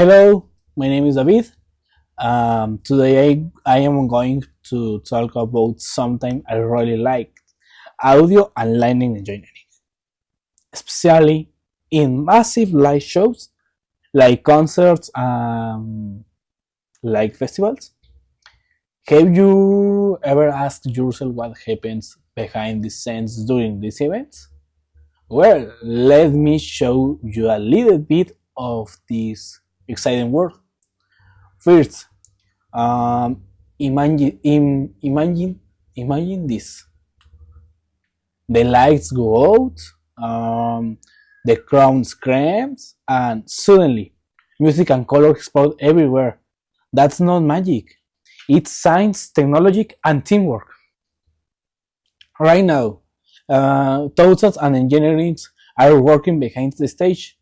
Hello, my name is David. Today I am going to talk about something I really like audio and lighting engineering, especially in massive live shows like concerts and like festivals. Have you ever asked yourself what happens behind the scenes during these events? Well, let me show you a little bit of this exciting world. First, Um, imagine this. The lights go out, the crowd screams, and suddenly music and color explode everywhere. That's not magic. It's science, technology, and teamwork. Right now, thousands and engineers are working behind the stage.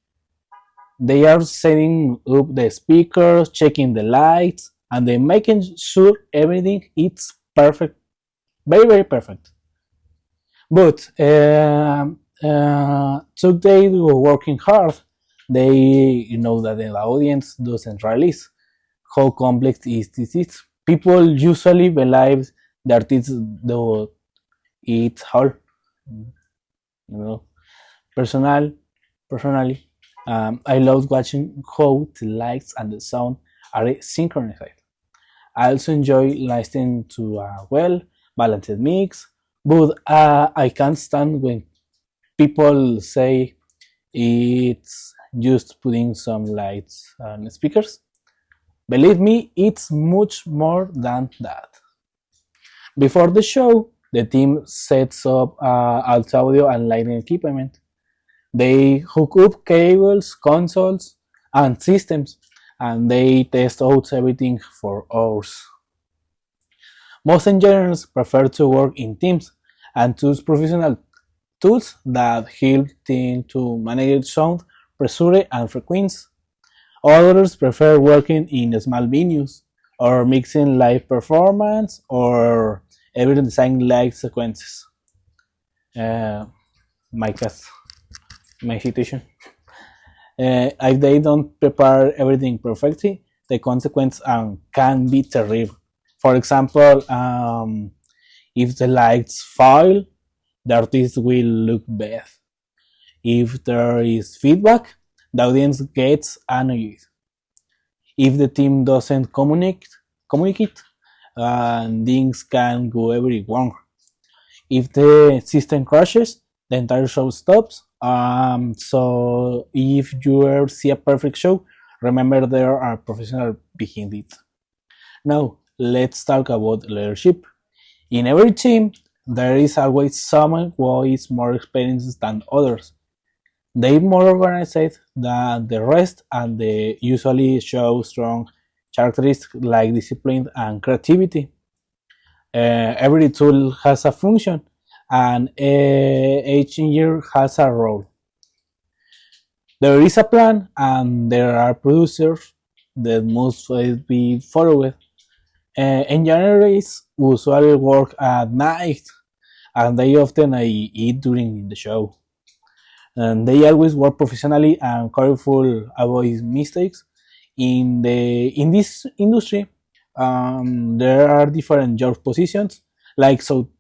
They are setting up the speakers, checking the lights, and they making sure everything is perfect, very perfect. But so they were working hard. They know that the audience doesn't realize how complex this is. People usually believe that it's hard. You know, personal, personally, I love watching how the lights and the sound are synchronized. I also enjoy listening to a well balanced mix, but I can't stand when people say it's just putting some lights and speakers. Believe me, it's much more than that. Before the show, the team sets up alt audio and lighting equipment. They hook up cables, consoles, and systems, and they test out everything for hours. Most engineers prefer to work in teams and choose professional tools that help them to manage sound, pressure, and frequency. Others prefer working in small venues or mixing live performance or even design live sequences. Uh, my case, my situation. If they don't prepare everything perfectly, the consequence can be terrible. For example, if the lights fail, the artist will look bad. If there is feedback, the audience gets annoyed. If the team doesn't communicate, things can go very wrong. If the system crashes, the entire show stops. So if you ever see a perfect show, remember there are professionals behind it. Now, let's talk about leadership. In every team, there is always someone who is more experienced than others. They more organized than the rest and they usually show strong characteristics like discipline and creativity. Every tool has a function and each engineer has a role. There is a plan and there are producers that must be followed. Engineers usually work at night and they often eat during the show. And they always work professionally and careful avoid mistakes. In this industry, there are different job positions like some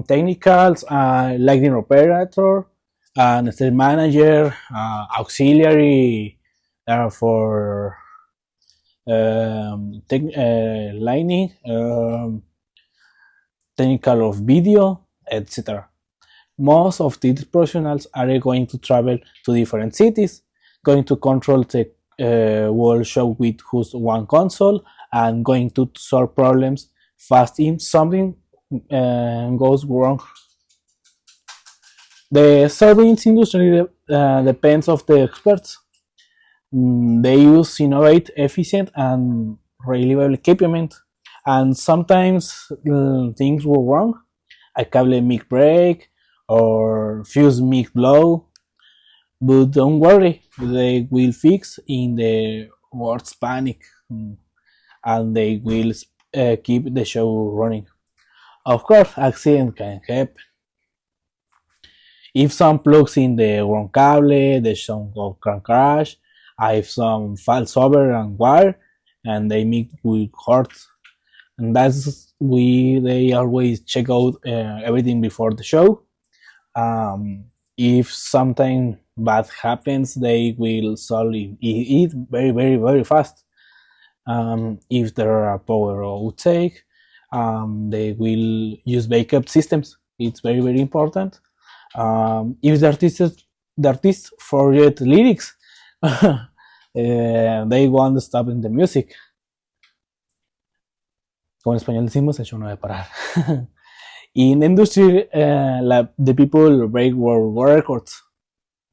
technicals, lighting operator, and stage manager, auxiliary for lighting, technical of video, etc. Most of these professionals are going to travel to different cities, going to control the world show with just one console, and going to solve problems fast if something goes wrong. The service industry depends of the experts. They use innovate, efficient, and reliable equipment, and sometimes things go wrong. A cable mic break or fuse mic blow, but don't worry, they will fix in the worst panic, and they will keep the show running. Of course, accident can happen. If some plugs in the wrong cable, the sound can crash, If some falls over and wire, and they meet with hurt, and that's we they always check out everything before the show. If something bad happens, they will solve it very fast. If there are power outtake, they will use backup systems. It's very important. If the artist forget lyrics, they won't stop in the music. Como en español decimos, el show no debe parar. In industry, the people break world records.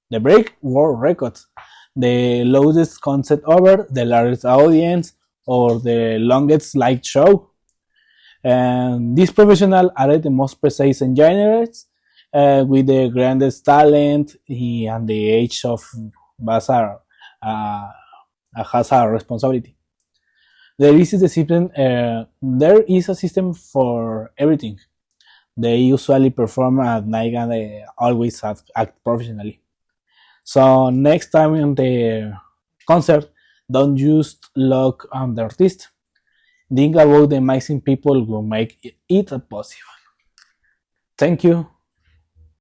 They break world records. The loudest concert over, the largest audience, or the longest light show. And these professionals are the most precise engineers with the grandest talent and the age of Bazar has a responsibility. There is a system for everything. They usually perform at night and they always act professionally. So next time in the concert, don't just look on the artist. Think about the amazing people who make it possible. Thank you.